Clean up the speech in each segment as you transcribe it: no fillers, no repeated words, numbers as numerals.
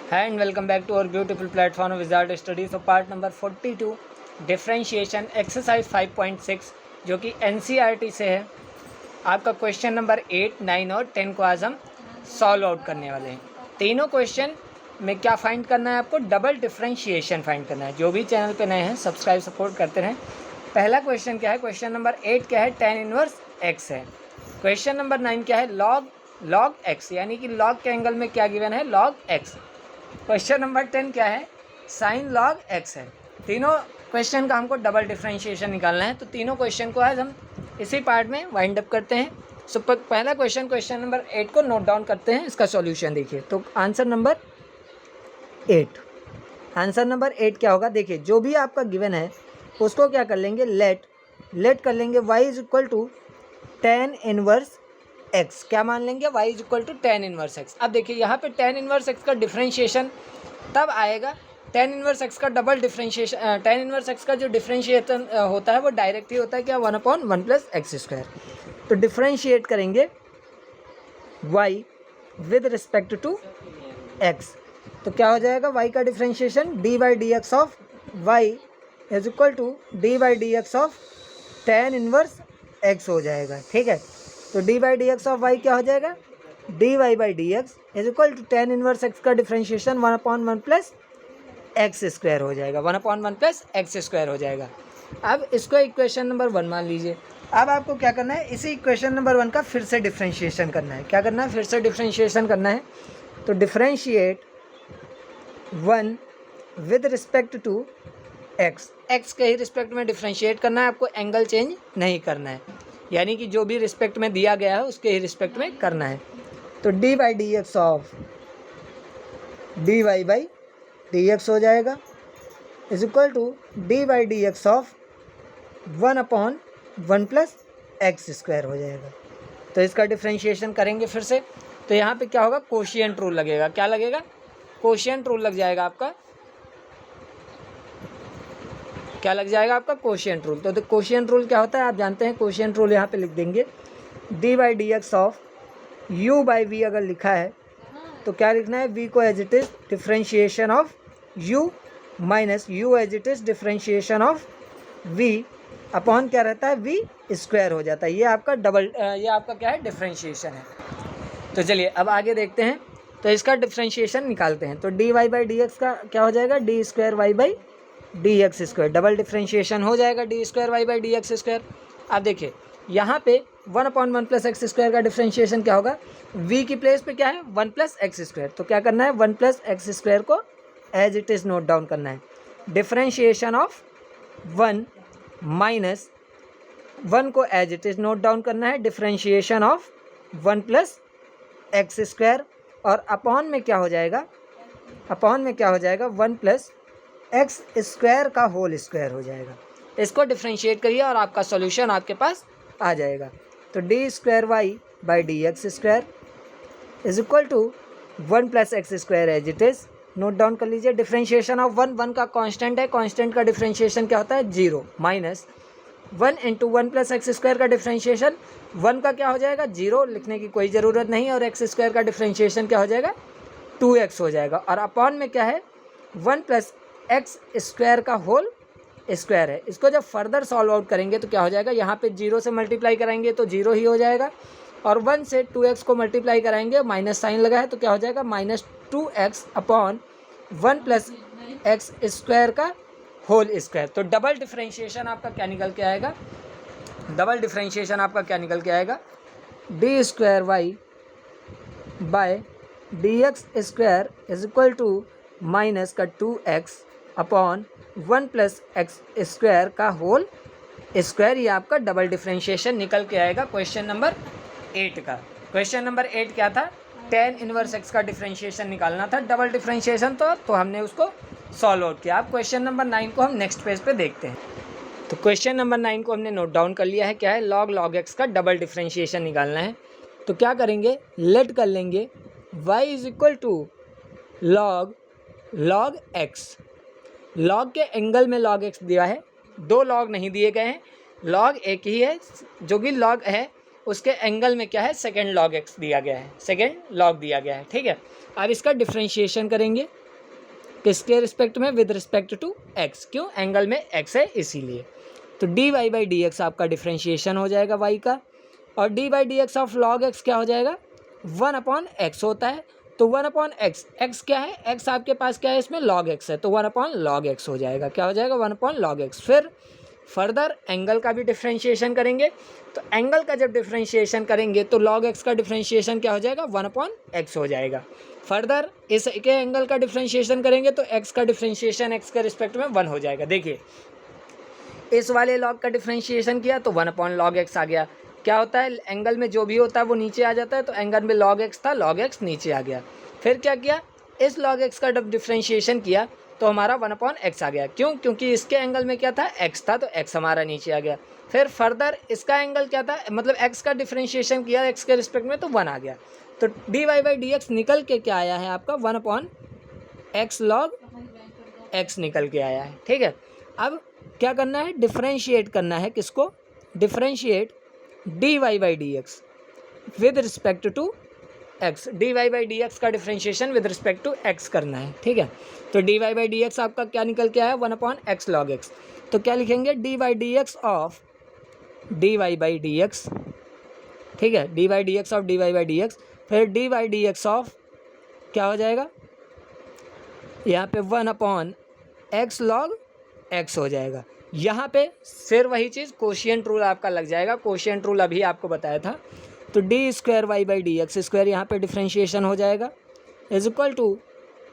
Hi and welcome back to our beautiful platform of Wizard Studies. So part number 42 differentiation exercise 5.6 जो कि NCERT से है। आपका question number 8, 9 और 10 को आज हम सॉल्व आउट करने वाले हैं। तीनों क्वेश्चन में क्या फाइंड करना है आपको? डबल डिफरेंशिएशन फाइंड करना है। जो भी चैनल पे नए हैं सब्सक्राइब सपोर्ट करते रहें। पहला क्वेश्चन क्या है? क्वेश्चन नंबर 8 क्या है? tan इनवर्स x है। क्वेश्चन नंबर 9 क्या है? log x, यानी कि log के एंगल में क्या गिवन है? log x। क्वेश्चन नंबर 10 क्या है? साइन लॉग x है। तीनों क्वेश्चन का हमको डबल डिफरेंशिएशन निकालना है, तो तीनों क्वेश्चन को आज हम इसी पार्ट में वाइंड अप करते हैं। सो पहला क्वेश्चन नंबर 8 को नोट डाउन करते हैं। इसका सॉल्यूशन देखिए। तो आंसर नंबर 8 क्या होगा? देखिए, जो भी आपका गिवन है उसको क्या कर लेंगे? लेट कर लेंगे y is equal to tan inverse x। क्या मान लेंगे? y is equal to tan inverse x। अब देखिए, यहाँ पे tan इनवर्स x का डिफरेंशिएशन तब आएगा, tan इनवर्स x का double differentiation, tan inverse x का जो डिफरेंशिएशन होता है वो डायरेक्ट ही होता है क्या? 1/1 प्लस एक्स स्क्वायर। तो डिफरेंशिएट करेंगे y with respect to x, तो क्या हो जाएगा? y का differentiation dy/dx of y is equal to dy/dx of tan inverse x हो जाएगा। ठीक है, तो dy/dx ऑफ y क्या हो जाएगा? dy/dx is equal to tan inverse x का डिफरेंशिएशन 1/1 प्लस एक्स स्क्वायर हो जाएगा। 1/1 प्लस एक्स स्क्वायर हो जाएगा। अब इसको इक्वेशन नंबर 1 मान लीजिए। अब आपको क्या करना है? इसी इक्वेशन नंबर 1 का फिर से डिफरेंशिएशन करना है। क्या करना है? फिर से डिफरेंशिएशन करना है। तो differentiate 1 with respect to x. X के ही रिस्पेक्ट में डिफरेंशिएट करना है आपको, एंगल चेंज नहीं करना है, यानी कि जो भी रिस्पेक्ट में दिया गया है उसके ही रिस्पेक्ट में करना है। तो dy/dx ऑफ dy/dx हो जाएगा is equal to dy/dx of 1/1 plus x square हो जाएगा। तो इसका डिफरेंशिएशन करेंगे फिर से। तो यहाँ पे क्या होगा? कोशिएंट रूल लगेगा। क्या लगेगा? कोशिएंट रूल लग जाएगा आपका। क्या लग जाएगा आपका? Quotient rule. तो कोशिएंट रूल क्या होता है आप जानते हैं। कोशिएंट रूल यहाँ पे लिख देंगे dy/dx ऑफ u/v अगर लिखा है तो क्या लिखना है? v को as it is differentiation of u minus u as it is differentiation of v upon क्या रहता है? v स्क्वायर हो जाता है। ये आपका ये आपका क्या है? डिफरेंशिएशन है। तो चलिए अब आगे देखते हैं। तो इसका डिफरेंशिएशन निकालते हैं। तो dy/dx का क्या हो जाएगा? d²y/dx square. डबल डिफरेंशिएशन हो जाएगा d²y/dx स्क्वायर। अब देखिए, यहाँ पे 1/1 प्लस एक्स स्क्वायर का डिफरेंशिएशन क्या होगा? v की प्लेस पे क्या है? 1 प्लस एक्स स्क्वायर। तो क्या करना है? 1 प्लस एक्स स्क्वायर को as it is note down करना है। डिफरेंशिएशन ऑफ 1 माइनस 1 को as it is note down करना है। Differentiation of 1 plus x square और अपॉन में क्या हो जाएगा? 1 प्लस एक्स स्क्वायर का होल स्क्वायर हो जाएगा। इसको डिफरेंशिएट करिए और आपका सॉल्यूशन आपके पास आ जाएगा। तो d²y/dx square is equal to 1 plus x square as it is note down कर लीजिए। डिफरेंशिएशन ऑफ 1 का कांस्टेंट है, कांस्टेंट का डिफरेंशिएशन क्या होता है? 0 minus 1 into 1 plus x square का डिफरेंशिएशन 1 का क्या हो जाएगा? 0, लिखने की कोई ज़रूरत नहीं। और एक्स स्क्वायर का डिफरेंशिएशन क्या हो जाएगा? 2x हो जाएगा। और अपॉन में क्या है? 1 प्लस एक्स स्क्वायर का होल स्क्वायर है। इसको जब फर्दर सॉल्व आउट करेंगे तो क्या हो जाएगा? यहाँ पे 0 से मल्टीप्लाई कराएंगे तो 0 ही हो जाएगा, और 1 से 2x को मल्टीप्लाई कराएंगे, माइनस साइन लगा है तो क्या हो जाएगा? -2x upon 1 plus x square का होल स्क्वायर। तो डबल डिफरेंशिएशन आपका क्या निकल के आएगा? d²y/dx square is equal to minus का 2x upon 1 plus x square का होल स्क्वायर। ये आपका डबल डिफरेंशिएशन निकल के आएगा क्वेश्चन नंबर 8 का। क्वेश्चन नंबर 8 क्या था? tan इनवर्स x का डिफरेंशिएशन निकालना था, डबल डिफरेंशिएशन। तो हमने उसको सॉल्व आउट किया। अब क्वेश्चन नंबर 9 को हम नेक्स्ट पेज पे देखते हैं। तो क्वेश्चन नंबर 9 को हमने नोट डाउन कर लिया है। क्या है? log x का डबल डिफरेंशिएशन निकालना है। तो क्या करेंगे? लेट कर लेंगे y is equal to log x। log के एंगल में log x दिया है, 2 log नहीं दिए गए हैं, log एक ही है जो कि log है उसके एंगल में क्या है, सेकेंड लॉग एक्स दिया गया है, सेकेंड लॉग दिया गया है, ठीक है। अब इसका डिफ्रेंशिएशन करेंगे किसके रिस्पेक्ट में, विद रिस्पेक्ट टू एक्स, क्यों, एंगल में एक्स है इसीलिए। तो d y by d x आपका डिफ्रेंशिएशन हो जाएगा वाई का, और d by d x of log x क्या हो जाएगा, 1/x होता है। तो 1/x, एक्स क्या है, एक्स आपके पास क्या है इसमें, लॉग एक्स है, तो 1/log x हो जाएगा, क्या हो जाएगा, 1/log x। फिर फर्दर एंगल का भी डिफ्रेंशिएशन करेंगे, तो एंगल का जब डिफ्रेंशिएशन करेंगे तो log x का डिफ्रेंशिएशन क्या हो जाएगा, 1/x हो जाएगा। फर्दर इस के एंगल का डिफ्रेंशिएशन करेंगे तो x का डिफ्रेंशिएशन x के रिस्पेक्ट में 1 हो जाएगा। देखिए इस वाले log का डिफ्रेंशिएशन किया तो 1/log x आ गया। क्या होता है, एंगल में जो भी होता है वो नीचे आ जाता है, तो एंगल में log x था, log x नीचे आ गया। फिर क्या किया, इस log x का जब डिफ्रेंशिएशन किया तो हमारा 1/x आ गया, क्यों, क्योंकि इसके एंगल में क्या था, x था, तो x हमारा नीचे आ गया। फिर फर्दर इसका एंगल क्या था, मतलब x का डिफ्रेंशिएशन किया x के रिस्पेक्ट में तो 1 आ गया। तो d y by d x निकल के क्या आया है आपका, 1/x log x निकल के आया है, ठीक है। अब क्या करना है, डिफ्रेंशिएट करना है किसको, differentiate d y by d x with respect to x, d y by d x का differentiation with respect to x करना है, ठीक है। तो d y by d x आपका क्या निकल के आया, 1/x log x। तो क्या लिखेंगे, d y d x of d y by d x, ठीक है, d y d x of d y by d x. फिर d y d x of क्या हो जाएगा, यहाँ पे 1/x log x हो जाएगा। यहाँ पे फिर वही चीज़ कोशिएंट रूल आपका लग जाएगा, कोशिएंट रूल अभी आपको बताया था। तो d square y by d x square यहाँ पे डिफ्रेंशिएशन हो जाएगा, इज इक्वल टू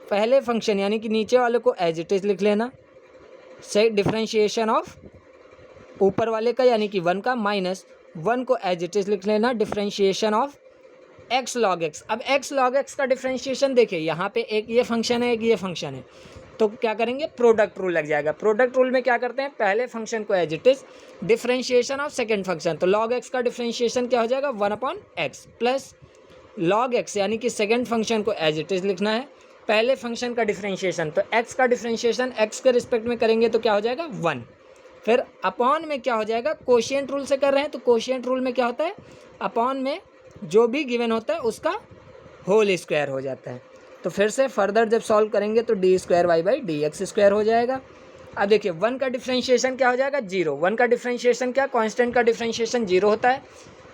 पहले फंक्शन यानी कि नीचे वाले को एज इट इज़ लिख लेना, से डिफ्रेंशिएशन ऑफ ऊपर वाले का यानी कि 1 का माइनस 1 को एज इट इज़ लिख लेना, differentiation of x log x। अब x log x का डिफ्रेंशिएशन देखिए, यहाँ पे एक ये फंक्शन है, एक ये फंक्शन है, तो क्या करेंगे, प्रोडक्ट रूल लग जाएगा। प्रोडक्ट रूल में क्या करते हैं, पहले फंक्शन को as it is, differentiation of second function, तो log x का डिफ्रेंशिएशन क्या हो जाएगा, 1/x प्लस log x यानी कि सेकंड फंक्शन को एज इट इज लिखना है, पहले फंक्शन का डिफ्रेंशिएशन, तो x का डिफ्रेंशिएशन x के रिस्पेक्ट में करेंगे तो क्या हो जाएगा, 1। फिर अपॉन में क्या हो जाएगा, कोशिएंट रूल से कर रहे हैं, तो कोशिएंट रूल में क्या होता है, अपॉन में जो भी गिवन होता है उसका होल स्क्वायर हो जाता है। तो फिर से फर्दर जब सॉल्व करेंगे तो d square y by d x square हो जाएगा। अब देखिए 1 का डिफ्रेंशिएशन क्या हो जाएगा, 0। 1 का डिफ्रेंशिएशन क्या, कांस्टेंट का डिफ्रेंशिएशन 0 होता है,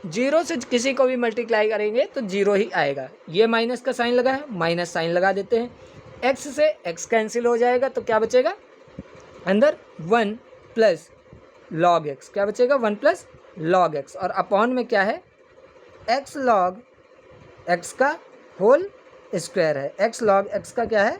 0 से किसी को भी मल्टीप्लाई करेंगे तो 0 ही आएगा। ये माइनस का साइन लगा है, माइनस साइन लगा देते हैं, x से x कैंसिल हो जाएगा, तो क्या बचेगा अंदर 1 प्लस log x, क्या बचेगा 1 प्लस log x, और अपॉन में क्या है, x log x का होल स्क्वायर है, x log x का क्या है,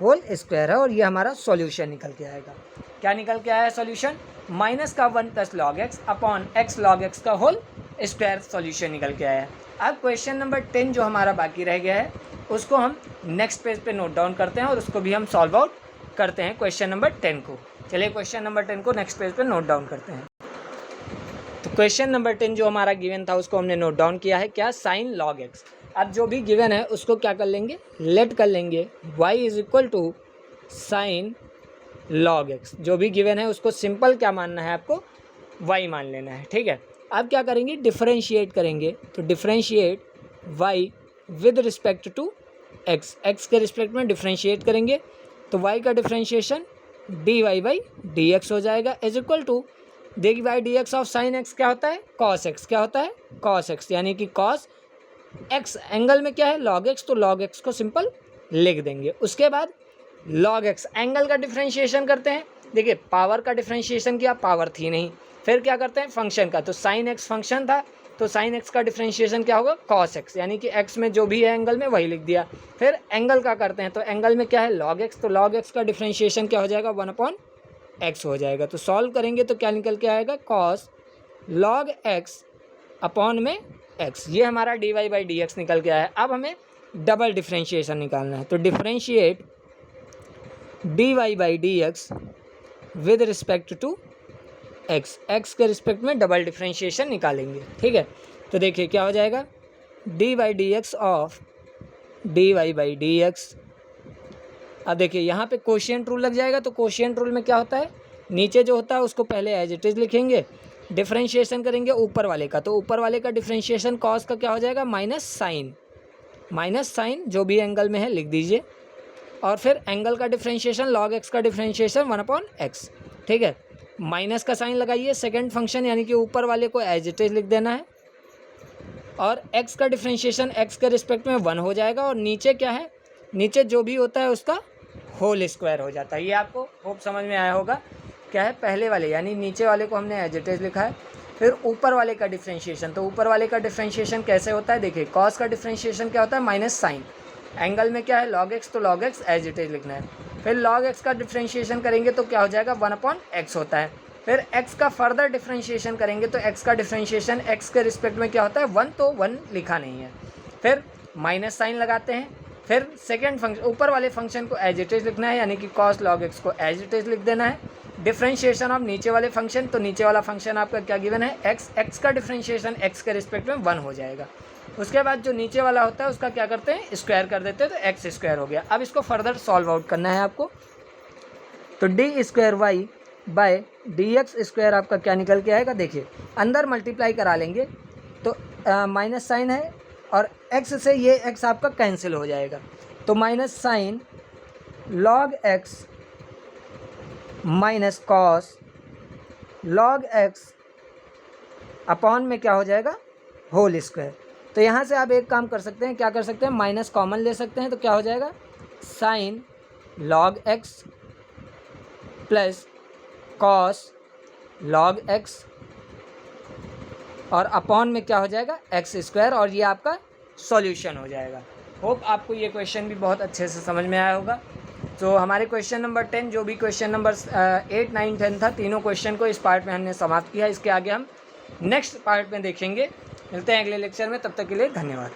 होल स्क्वायर है, और ये हमारा सॉल्यूशन निकल के आएगा। क्या निकल के आया है सॉल्यूशन, माइनस का 1 plus log x upon x log x का होल स्क्वायर सॉल्यूशन निकल के आया है। अब क्वेश्चन नंबर 10 जो हमारा बाकी रह गया है उसको हम नेक्स्ट पेज पे नोट डाउन करते हैं और उसको भी हम सॉल्व आउट करते हैं क्वेश्चन नंबर 10 को। चलिए क्वेश्चन नंबर 10 को नेक्स्ट पेज पे नोट डाउन करते हैं। तो क्वेश्चन नंबर 10 जो हमारा गिवन था उसको हमने नोट डाउन किया है, क्या, साइन log x। अब जो भी गिवन है उसको क्या कर लेंगे, लेट कर लेंगे y is equal to sine log x। जो भी गिवन है उसको सिंपल क्या मानना है, आपको y मान लेना है, ठीक है। अब क्या करेंगे, डिफरेंशिएट करेंगे, तो differentiate y with respect to x, x के रिस्पेक्ट में डिफरेंशिएट करेंगे तो y का differentiation d y by d x हो जाएगा, is equal to d y d x of sine x क्या होता है, कॉस एक्स, क्या होता है, कॉस एक्स, यानी कि कॉस एक्स एंगल में क्या है, log x, तो log x को सिंपल लिख देंगे। उसके बाद log x एंगल का डिफरेंशिएशन करते हैं, देखिए पावर का डिफरेंशिएशन किया, पावर थी नहीं, फिर क्या करते हैं फंक्शन का, तो साइन एक्स फंक्शन था तो साइन एक्स का डिफरेंशिएशन क्या होगा, कॉस एक्स, यानी कि एक्स में जो भी है एंगल में वही लिख दिया। फिर एंगल का करते हैं, तो एंगल में क्या है, log x, तो log x का डिफरेंशिएशन क्या हो जाएगा, 1/x हो जाएगा। तो सॉल्व करेंगे तो क्या निकल के आएगा, कॉस log x अपॉन में x, ये हमारा d y by d x निकल के आया है। अब हमें डबल डिफरेंशिएशन निकालना है, तो differentiate d y by d x with respect to x, x के रिस्पेक्ट में डबल डिफरेंशिएशन निकालेंगे, ठीक है। तो देखिए क्या हो जाएगा, d y d x of d y by d x. अब देखिए यहाँ पे कोशिएंट रूल लग जाएगा, तो कोशिएंट रूल में क्या होता है, नीचे जो होता है उसको पहले एज इट इज़ लिखेंगे, डिफ्रेंशिएशन करेंगे ऊपर वाले का, तो ऊपर वाले का डिफ्रेंशिएशन कॉस का क्या हो जाएगा, माइनस साइन जो भी एंगल में है लिख दीजिए, और फिर एंगल का डिफ्रेंशिएशन लॉग एक्स का डिफ्रेंशिएशन 1/x, ठीक है। माइनस का साइन लगाइए सेकंड फंक्शन, यानी कि ऊपर वाले को एज इट इज लिख देना है, और x का डिफ्रेंशिएशन x के रिस्पेक्ट में 1 हो जाएगा, और नीचे क्या है, नीचे जो भी होता है उसका होल स्क्वायर हो जाता है। ये आपको होप समझ में आया होगा। क्या है, पहले वाले यानी नीचे वाले को हमने एज इट इज लिखा है, फिर ऊपर वाले का डिफ्रेंशिएशन, तो ऊपर वाले का डिफ्रेंशिएशन कैसे होता है, देखिए कॉस का डिफ्रेंशिएशन क्या होता है, माइनस साइन, एंगल में क्या है लॉग एक्स, तो log x as it is लिखना है, फिर लॉग एक्स का डिफ्रेंशिएशन करेंगे तो क्या हो जाएगा 1/x होता है, फिर x का फर्दर डिफ्रेंशिएशन करेंगे तो x का डिफ्रेंशिएशन x के रिस्पेक्ट में क्या होता है 1, तो 1 लिखा नहीं है, फिर माइनस साइन लगाते हैं, फिर सेकेंड फंक्शन ऊपर वाले फंक्शन को एज इट इज लिखना है, यानी कि कॉस लॉग एक्स को एज इट इज लिख देना है, डिफ्रेंशिएशन ऑफ नीचे वाले फंक्शन, तो नीचे वाला फंक्शन आपका क्या गिवन है x का डिफ्रेंशिएशन x के रिस्पेक्ट में 1 हो जाएगा। उसके बाद जो नीचे वाला होता है उसका क्या करते हैं, स्क्वायर कर देते हैं, तो एक्स स्क्वायर हो गया। अब इसको फर्दर सॉल्व आउट करना है आपको, तो d square y by d x square आपका क्या निकल के आएगा, देखिए अंदर मल्टीप्लाई करा लेंगे तो माइनस साइन है और x से ये x आपका कैंसिल हो जाएगा, तो minus sign log x minus cos log x upon में क्या हो जाएगा होल स्क्वायर। तो यहाँ से आप एक काम कर सकते हैं, क्या कर सकते हैं, माइनस कॉमन ले सकते हैं, तो क्या हो जाएगा sign log x plus cos log x और अपॉन में क्या हो जाएगा एक्स स्क्वायर, और ये आपका सॉल्यूशन हो जाएगा। होप आपको ये क्वेश्चन भी बहुत अच्छे से समझ में आया होगा। तो हमारे क्वेश्चन नंबर 10 जो भी क्वेश्चन नंबर 8, 9, 10 था, तीनों क्वेश्चन को इस पार्ट में हमने समाप्त किया। इसके आगे हम नेक्स्ट पार्ट में देखेंगे। मिलते हैं अगले लेक्चर में, तब तक के लिए धन्यवाद।